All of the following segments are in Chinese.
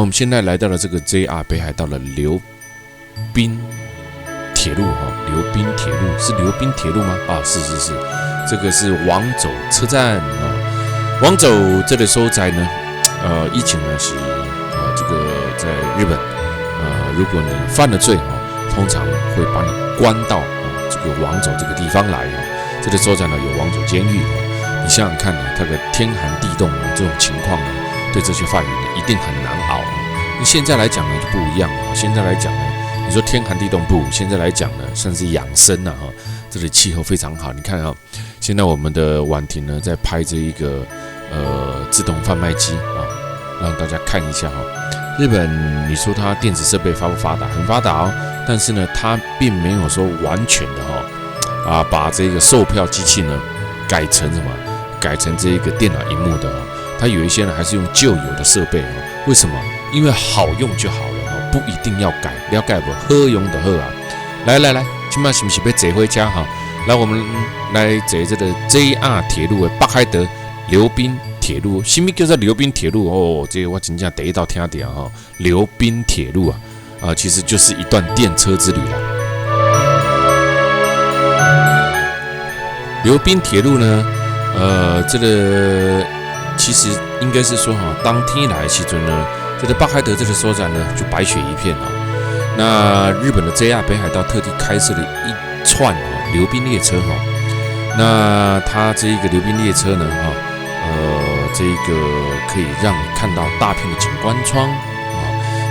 我们现在来到了这个 JR 北海道的流滨铁路流滨铁路是流滨铁路吗？是，这个是王走车站王走这个所在呢，以前呢是这个在日本，如果你犯了罪通常会把你关到这个王走这个地方来这个所在呢有王走监狱你想想看这个天寒地冻这种情况呢，对这些犯人呢一定很难熬。现在来讲呢就不一样了，现在来讲呢，你说天寒地冻不，现在来讲呢算是养生这里气候非常好。你看现在我们的婉婷呢在拍这一个自动贩卖机让大家看一下日本你说它电子设备发不发达？很发达但是呢它并没有说完全的把这个售票机器呢改成什么？改成这一个电脑萤幕的它有一些呢还是用旧有的设备为什么？因为好用就好了不一定要改，了解不？好用就好来，今晚是不是要坐回家来，我们来坐这个 JR 铁路的北海道流滨铁路。什么叫做流滨铁路？这个我真正第一道听到流滨铁路其实就是一段电车之旅啦。流滨铁路呢，这个其实应该是说当天来的时阵呢，这个北海道这个所在呢就白雪一片那日本的 JR 北海道特地开设了一串流滨列车那它这一个流滨列车呢这一个可以让你看到大片的景观窗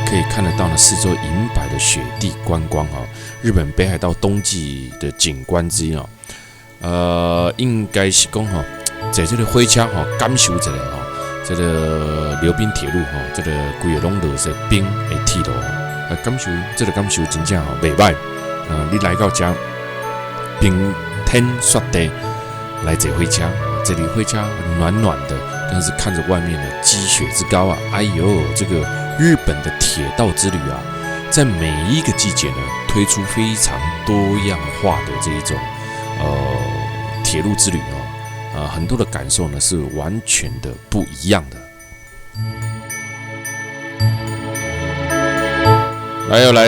可以看得到呢四周银白的雪地观光日本北海道冬季的景观之一应该是讲在这个火车感受一下这个流滨铁路这个规个拢都是冰的铁路感受这个感受真正袂歹你来到这冰天雪地来坐火车，这里火车暖暖的，但是看着外面的积雪之高哎呦，这个日本的铁道之旅在每一个季节呢推出非常多样化的这一种铁路之旅很多的感受呢是完全的不一样的。来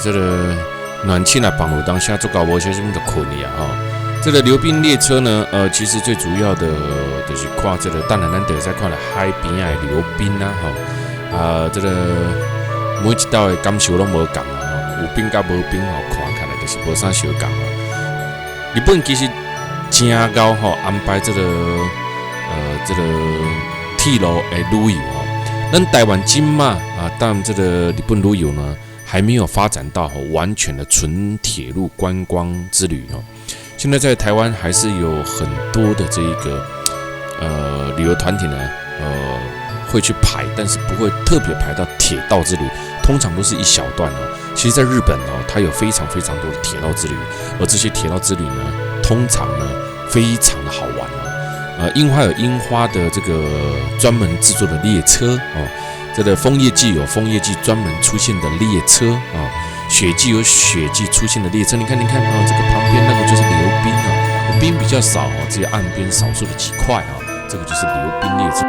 这个暖气放入当下做搞无些什么的困力这个流滨列车呢其实最主要的就是看这个当然咱就在看了海边的流滨这个每一道的感受都无同有冰甲无冰看起来就是无啥相同日本其实真够安排这个铁路的旅游咱台湾今嘛但这个日本旅游呢还没有发展到完全的纯铁路观光之旅现在在台湾还是有很多的这一个旅游团体呢会去排，但是不会特别排到铁道之旅，通常都是一小段其实在日本它有非常非常多的铁道之旅，而这些铁道之旅呢通常呢非常的好玩樱花有樱花的这个专门制作的列车这个枫叶季有枫叶季专门出现的列车雪季有雪季出现的列车。你看这个旁边那个就是流滨冰比较少只有岸边少数的几块这个就是流滨列车。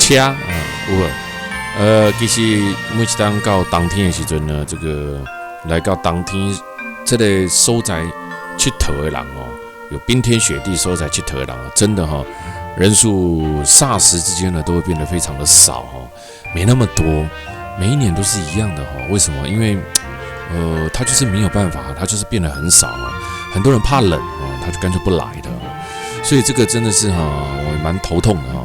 车啊，有其实每一当到冬天的时阵呢，这个来到冬天这个所在佚佗的人哦，有冰天雪地所在佚佗的人，真的哈、人数霎时之间呢都会变得非常的少哈、没那么多，每一年都是一样的哈、为什么？因为它就是没有办法，它就是变得很少啊。很多人怕冷啊，他就干脆不来的。所以这个真的是我也蛮头痛的哈。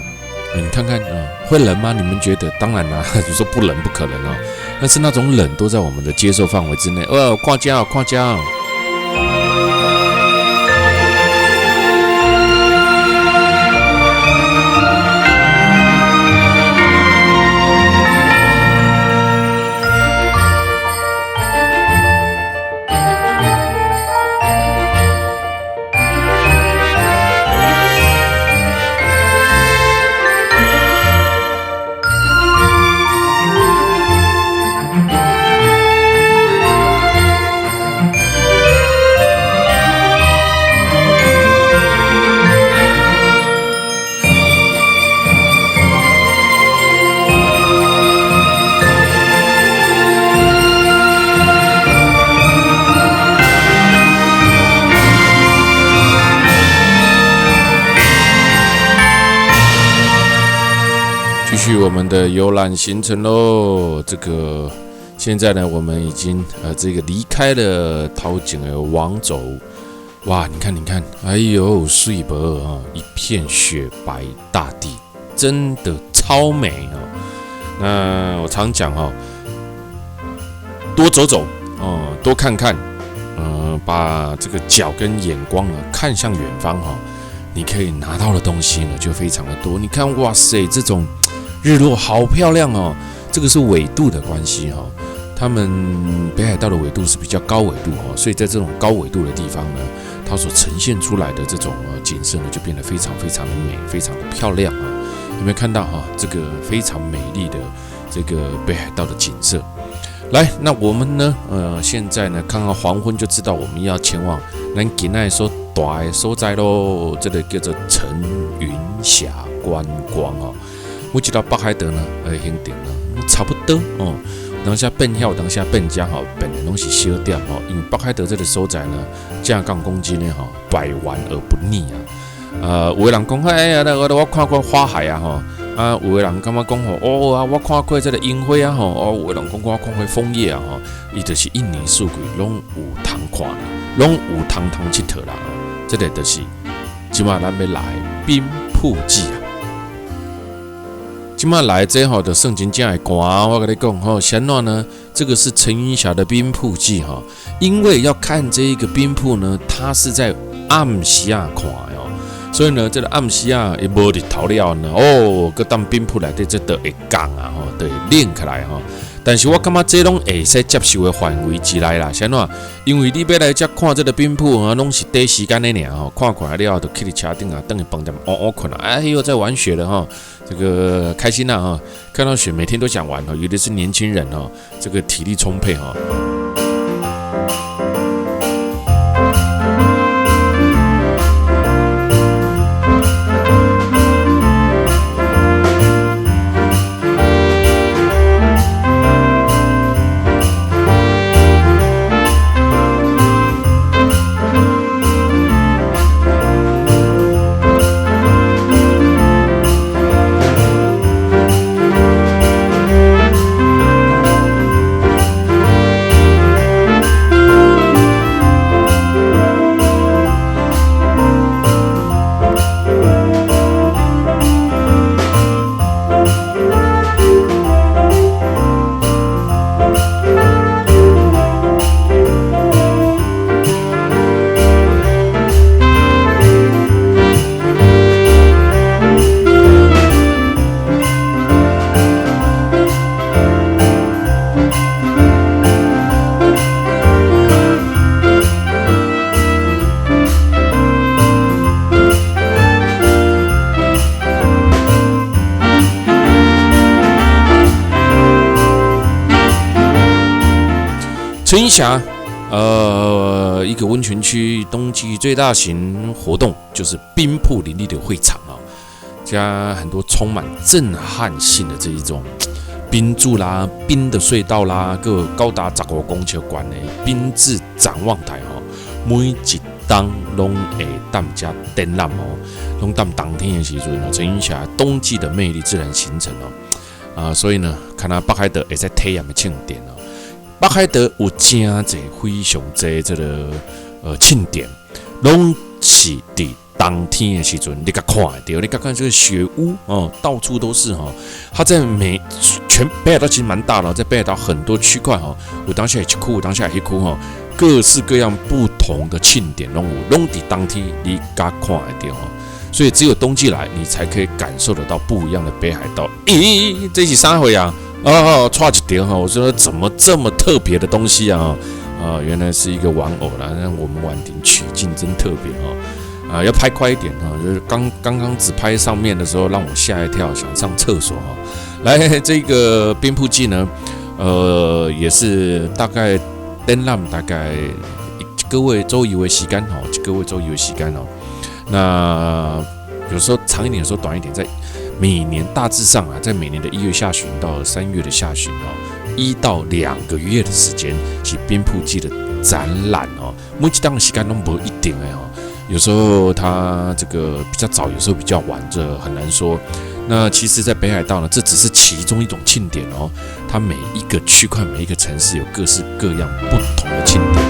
你看看会冷吗？你们觉得？当然啦，你说不冷不可能啊，但是那种冷都在我们的接受范围之内。看家，看家。继续我们的游览行程喽。这个现在呢，我们已经这个离开了桃景的王轴。哇，你看，你看，哎呦，水波啊，一片雪白大地，真的超美啊！那我常讲多走走多看看，把这个脚跟眼光看向远方你可以拿到的东西呢就非常的多。你看，哇塞，这种日落好漂亮哦！这个是纬度的关系他们北海道的纬度是比较高纬度所以在这种高纬度的地方呢，它所呈现出来的这种景色呢，就变得非常非常的美，非常的漂亮有没有看到这个非常美丽的这个北海道的景色？来，那我们呢，现在呢，看看黄昏就知道我们要前往咱今仔所大的所在咯，这个叫做陈云峡观光我知道北海道呢，行程呢差不多当下变晓，当下变家变的拢是小点因为北海道这个所在呢，正港讲真的百玩而不腻有的人讲哎呀，我看过花海有的人感觉讲我看过这个樱花有的人讲我看过枫叶伊就是一年四季拢有通看啦，拢有通佚佗啦这个就是今晚咱要来兵铺季今晚来这的圣经真的寒，我跟你讲先怎呢？这个是陈云峡的冰瀑季因为要看这一个冰瀑呢，它是在暗时看所以呢，这个暗时也无日头了呢个当冰瀑内底这都会降都会冷起来但是我感觉这拢会使接受的范围之内啦，先怎？因为你要来这看这个冰瀑拢是短时间的尔看了了就去你车顶等于饭店困哎呦，在玩雪了这个开心看到雪每天都想玩尤其是年轻人这个体力充沛陈云峡，一个温泉区冬季最大型活动就是冰瀑林立的会场加很多充满震撼性的这一种冰柱啦、冰的隧道啦，各高达15公尺高的冰质展望台哦，每一当拢会当家展览哦，拢当当天的时阵哦，陈云霞冬季的魅力自然形成哦。所以呢，看到北海道会在体验的庆典哦，北海道有真侪非常侪这个庆典，拢是伫当天的时阵，你甲看得到，你甲看这个雪屋哦，到处都是哈。它在全北海道其实蛮大的，在北海道很多区块哈，有当下一区，有当下一区哈，各式各样不同的庆典拢伫当天你甲看得到哦。所以只有冬季来，你才可以感受得到不一样的北海道。咦，这是啥回啊？差一点哈，我说怎么这么特别的东西啊？原来是一个玩偶啦，那我们晚顶取景真特别哦。要拍快一点哈，就是刚刚只拍上面的时候，让我吓一跳，想上厕所哈。来，这个冰瀑季呢，也是大概展览大概一个月周一为时间哈，一个月周一为时间哦。那有时候长一点，有时候短一点，在每年大致上啊，在每年的1月下旬到3月的下旬哦，1到2个月的时间是冰瀑季的展览哦。每一档的时间都不一定的哦。有时候它这个比较早，有时候比较晚，这很难说。那其实，在北海道呢，这只是其中一种庆典哦。它每一个区块、每一个城市有各式各样不同的庆典。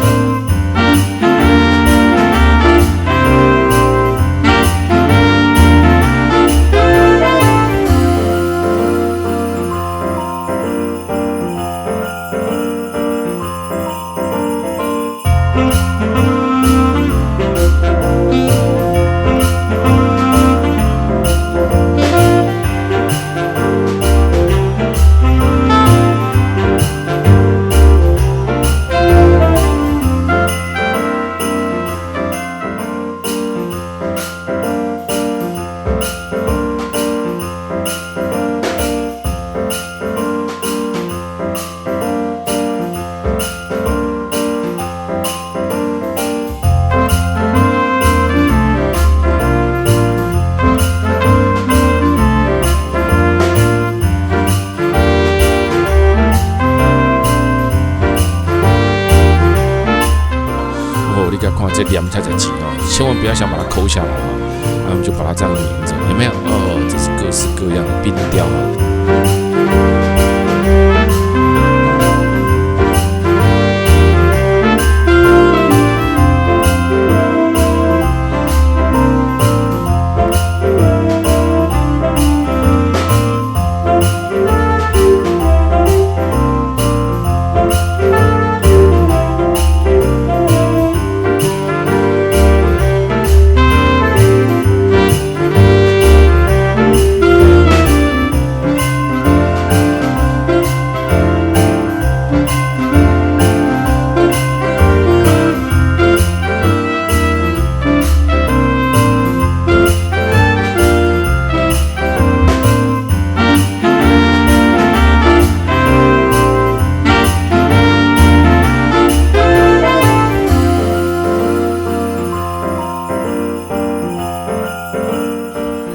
这2才几哦，千万不要想把它抠下来哦，我们就把它这样连着，有没有？这是各式各样的冰雕啊。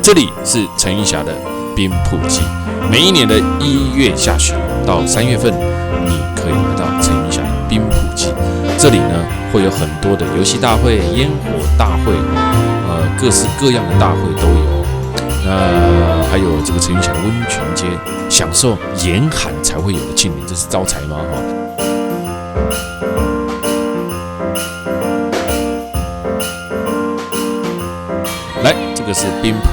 这里是陈云霞的冰瀑季，每一年的1月下旬到3月份，你可以来到陈云霞的冰瀑季。这里呢会有很多的游戏大会、烟火大会，各式各样的大会都有。那还有这个陈云霞的温泉街，享受严寒才会有的庆典，这是招财吗？来，这个是冰瀑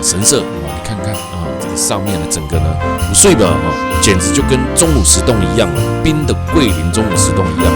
神社你看看这个上面的整个呢，不睡吧简直就跟钟乳石洞一样了，冰的桂林钟乳石洞一样。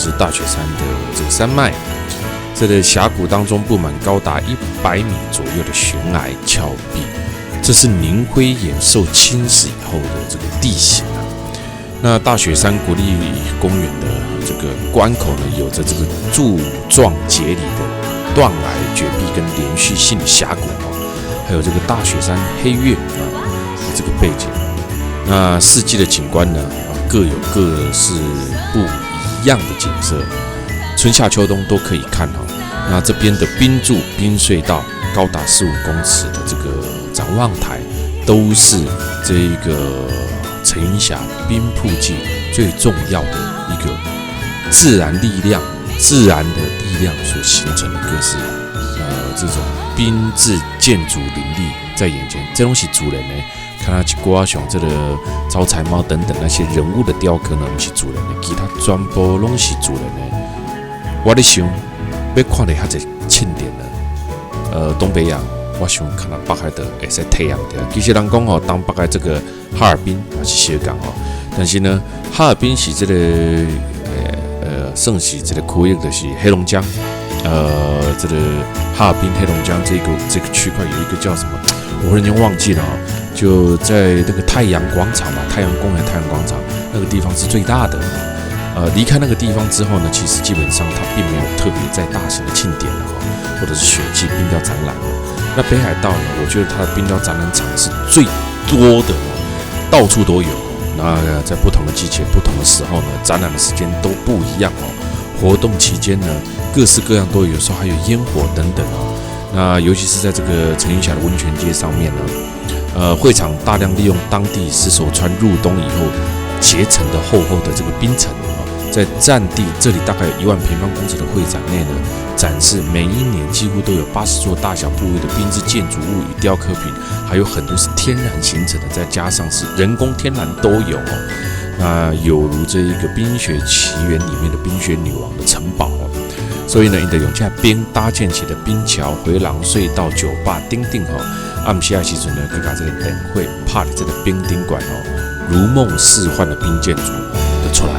就是大雪山的这个山脉。这个峡谷当中布满高达100米左右的悬崖峭壁，这是凝灰岩受侵蚀以后的这个地形啊。那大雪山国立公园的这个关口呢，有着这个柱状节理的断崖绝壁跟连续性峡谷还有这个大雪山黑月的这个背景。那四季的景观呢各有各是不一样的景色，春夏秋冬都可以看那这边的冰柱、冰隧道，高达15公尺的这个展望台，都是这一个陈云峡冰瀑季最重要的一个自然力量、自然的力量所形成的各式这种冰质建筑林立在眼前。这东西主人呢，看他去刮熊这个招财猫等等那些人物的雕刻呢，不是主人的，其他全部拢是主人的。我在想，要看到遐只庆典呢，东北亚，我想看到北海道会使体验掉。其实人讲东北的这个哈尔滨也是小港但是呢，哈尔滨是这个算是这个区域就是黑龙江，这个哈尔滨黑龙江这个区块有一个叫什么，我忽然间忘记了就在那个太阳广场嘛，太阳公园、太阳广场那个地方是最大的。离开那个地方之后呢，其实基本上它并没有特别在大型的庆典或者是雪季冰雕展览那北海道呢，我觉得它的冰雕展览场是最多的到处都有。那在不同的季节、不同的时候呢，展览的时间都不一样活动期间呢，各式各样都有，有时候还有烟火等等那尤其是在这个陈云峡的温泉街上面呢，会场大量利用当地石手川入冬以后结成的厚厚的这个冰层在占地这里大概有1万平方公尺的会展内呢，展示每一年几乎都有80座大小部位的冰质建筑物与雕刻品，还有很多是天然形成的，再加上是人工天然都有有如这一个《冰雪奇缘》里面的冰雪女王的城堡所以呢，因着用这冰搭建起的冰桥、回廊、隧道、酒吧、丁丁暗时的时阵呢，佮把这个灯会拍的这个冰丁馆如梦似幻的冰建筑就出来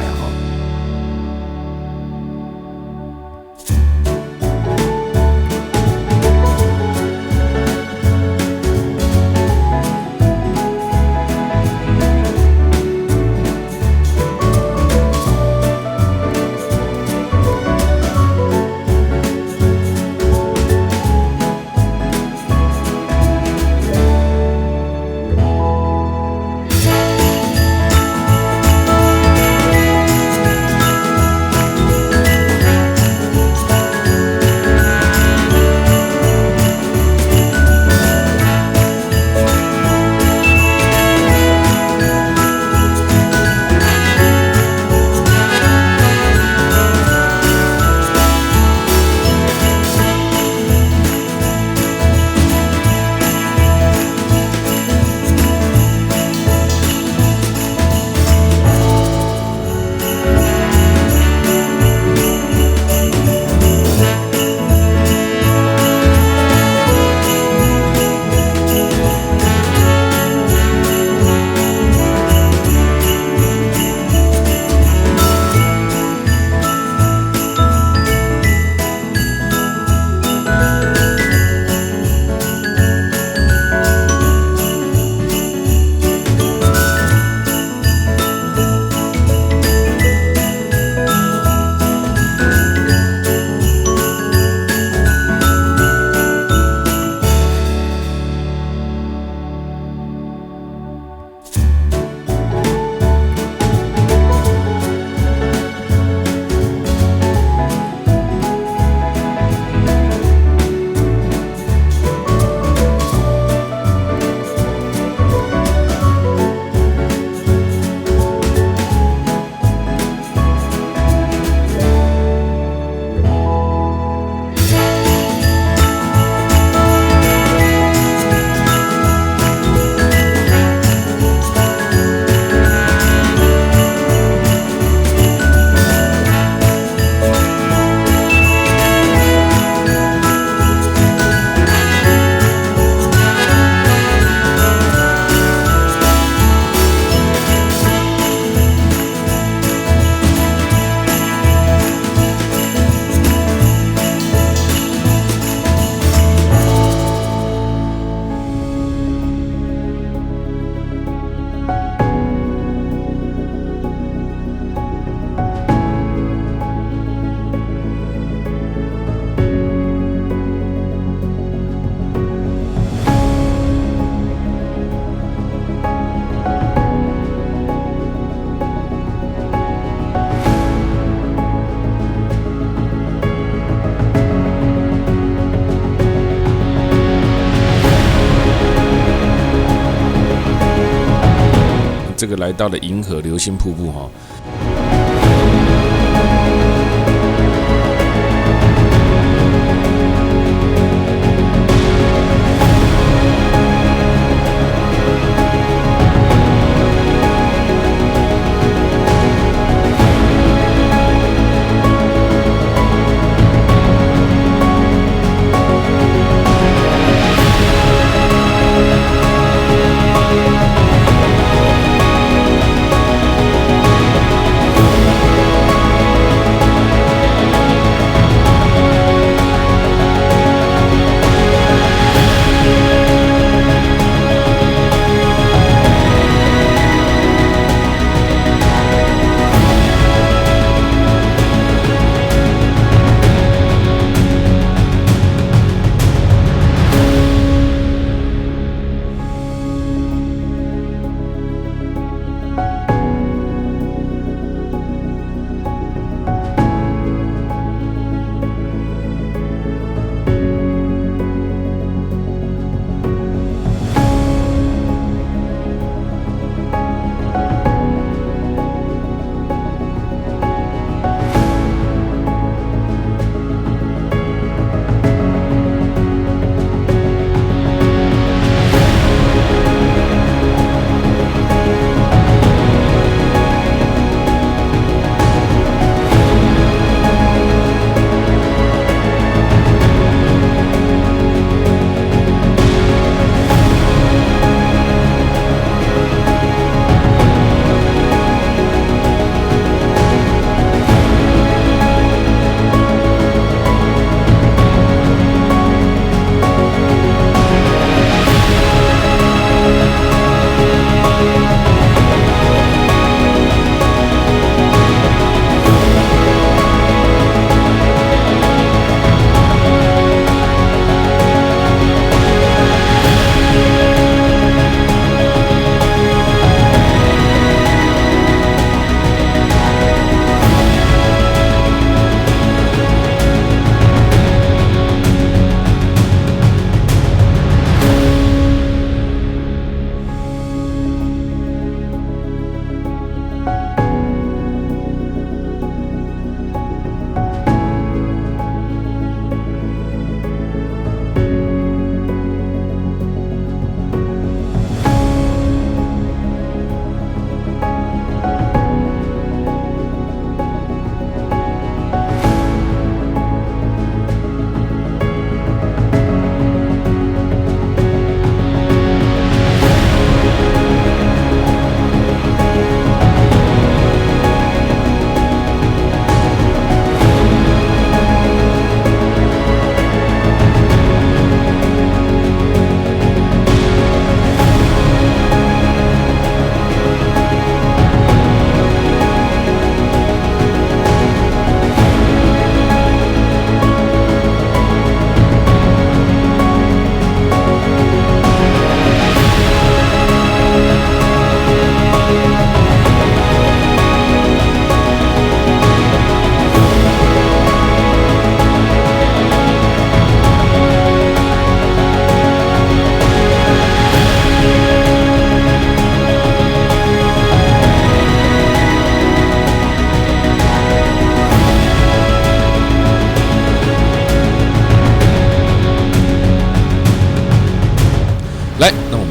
这个来到了银河流星瀑布哈。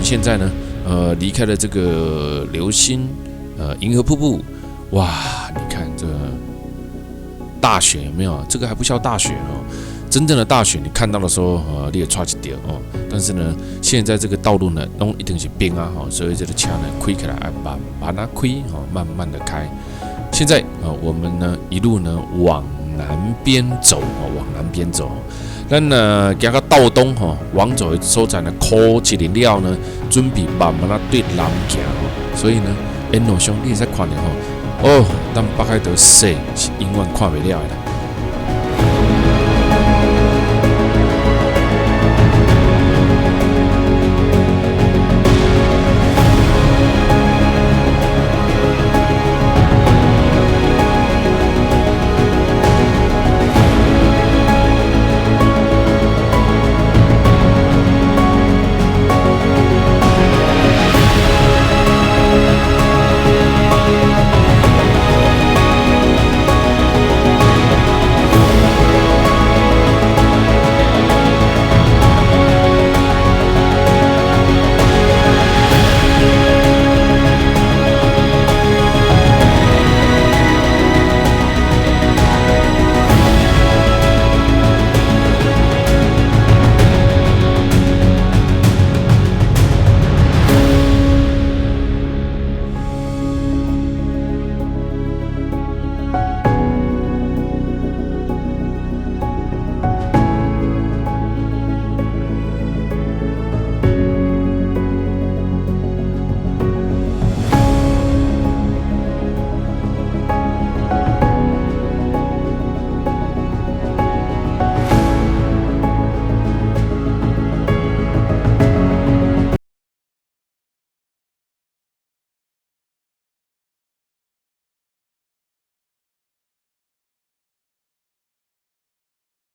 现在呢，离开了这个流星，银河瀑布，哇，你看这个大雪有没有？这个还不叫大雪哦，真正的大雪你看到的时候，你也差一点哦。但是呢，现在这个道路呢，都一定是冰啊，所以这个车呢开起来把它开，慢慢的开。现在我们呢一路呢往南边走，往南边走。咱呢行到道东往走的所在呢，靠一日了呢，准备慢慢对南行所以呢，沿路上你会使看到咱北海道西是永远看不了的。